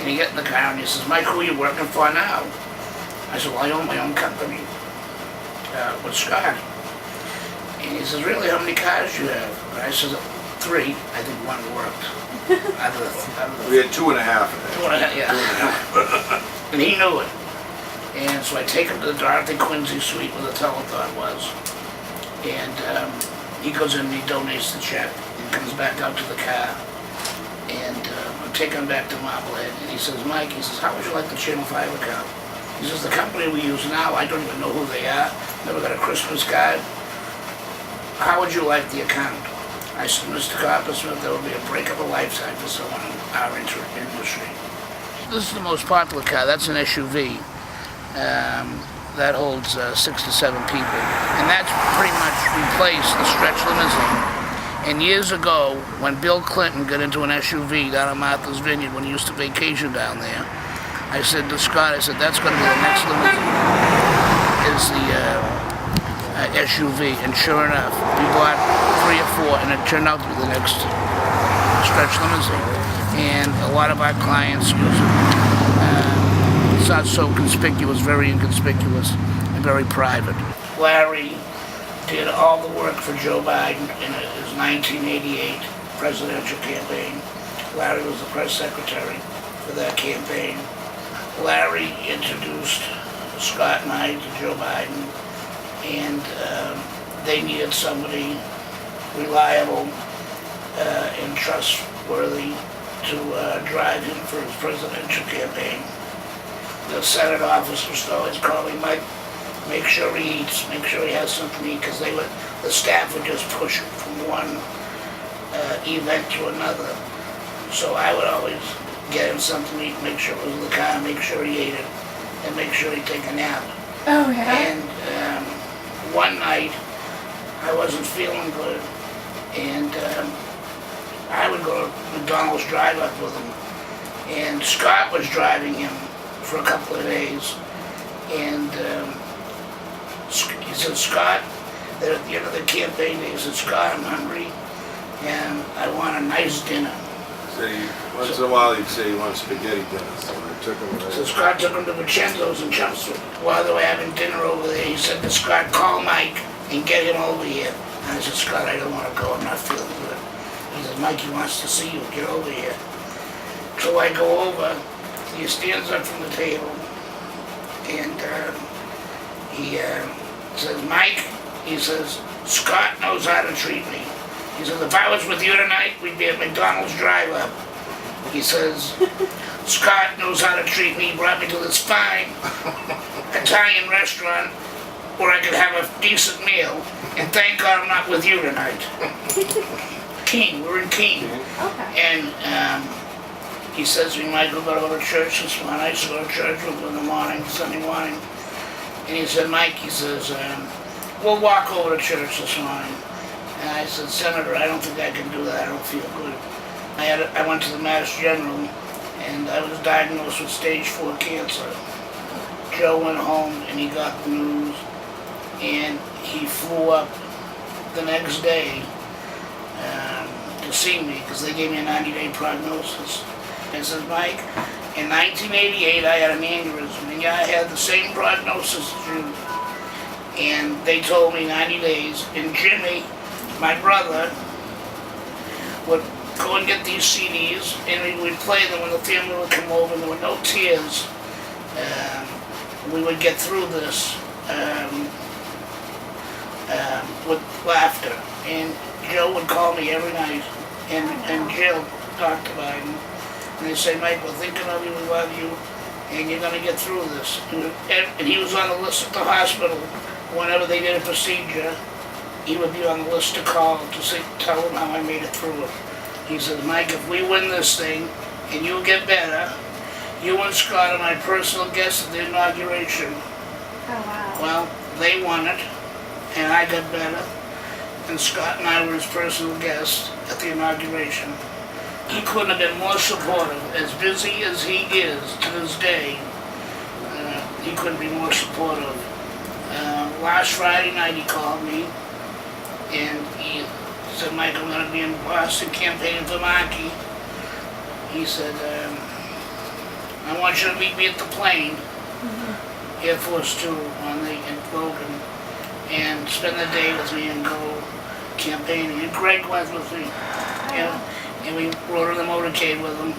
And he got in the car and he says, Mike, who are you working for now? I said, well, I own my own company with Scott. And he says, really, how many cars do you have? And I said, 3. I think one worked. We had 2.5. 2.5, yeah. And he knew it. And so I take him to the Dorothy Quincy suite where the telethon was. And he goes in and he donates the check and comes back out to the car. And I'm taking him back to Marblehead. And he says, Mike, he says, how would you like the Channel 5 account? He says, the company we use now, I don't even know who they are. Never got a Christmas card. How would you like the account? I said, Mr. Coppersmith, that would be a break of a lifetime for someone in our industry. This is the most popular car. That's an SUV. That holds 6 to 7 people. And that's pretty much replaced the stretch limousine. And years ago, when Bill Clinton got into an SUV down at Martha's Vineyard when he used to vacation down there, I said to Scott, I said, that's going to be the next limousine, is the SUV. And sure enough, we bought 3 or 4, and it turned out to be the next stretch limousine. And a lot of our clients use it. It's not so conspicuous, very inconspicuous, and very private. Larry did all the work for Joe Biden in his 1988 presidential campaign. Larry was the press secretary for that campaign. Larry introduced Scott and I to Joe Biden, and they needed somebody reliable and trustworthy to drive him for his presidential campaign. The Senate officers always call me, Mike, make sure he eats, make sure he has something to eat, because the staff would just push him from one event to another. So I would always get him something to eat, make sure it was in the car, make sure he ate it, and make sure he'd take a nap. Oh, yeah? And one night, I wasn't feeling good, and I would go to McDonald's drive-up with him, and Scott was driving him for a couple of days, and he said, Scott, at the end of the campaign day, he said, Scott, I'm hungry, and I want a nice dinner. So once in a while he'd say he wanted spaghetti dinner, so I took him So Scott took him to Vincenzo's in Chelmsford. While they were having dinner over there, he said to Scott, call Mike and get him over here. And I said, Scott, I don't want to go, I'm not feeling good. He said, Mike, he wants to see you, get over here. So I go over, he stands up from the table, and he says, Mike, he says, Scott knows how to treat me. He says, if I was with you tonight, we'd be at McDonald's drive-up. He says, Scott knows how to treat me. He brought me to this fine Italian restaurant where I could have a decent meal, and thank God I'm not with you tonight. Keene, we're in Keene. Okay. And he says to me, Mike, we're going to go to church this morning. I used to go to church with him in the morning, Sunday morning. And he said, Mike, he says, we'll walk over to church this morning. And I said, Senator, I don't think I can do that. I don't feel good. I went to the Mass General, and I was diagnosed with stage 4 cancer. Joe went home, and he got the news, and he flew up the next day to see me, because they gave me a 90-day prognosis. And says, Mike, in 1988 I had an aneurysm, and yeah, I had the same prognosis as you. And they told me 90 days, and Jimmy, my brother, would go and get these CDs, and we would play them when the family would come over, and there were no tears. We would get through this with laughter. And Joe would call me every night, and Jill talked about him. And they say, Mike, we're thinking of you, we love you, and you're going to get through this. And he was on the list at the hospital. Whenever they did a procedure, he would be on the list to call to tell them how I made it through it. He says, Mike, if we win this thing and you get better, you and Scott are my personal guests at the inauguration. Oh, wow. Well, they won it, and I got better, and Scott and I were his personal guests at the inauguration. He couldn't have been more supportive. As busy as he is to this day, he couldn't be more supportive. Last Friday night he called me, and he said, Mike, I'm going to be in Boston campaigning for Markey. He said, I want you to meet me at the plane, Air Force Two in Logan, and spend the day with me and go campaigning. And Greg went with me, and we rode in the motorcade with him.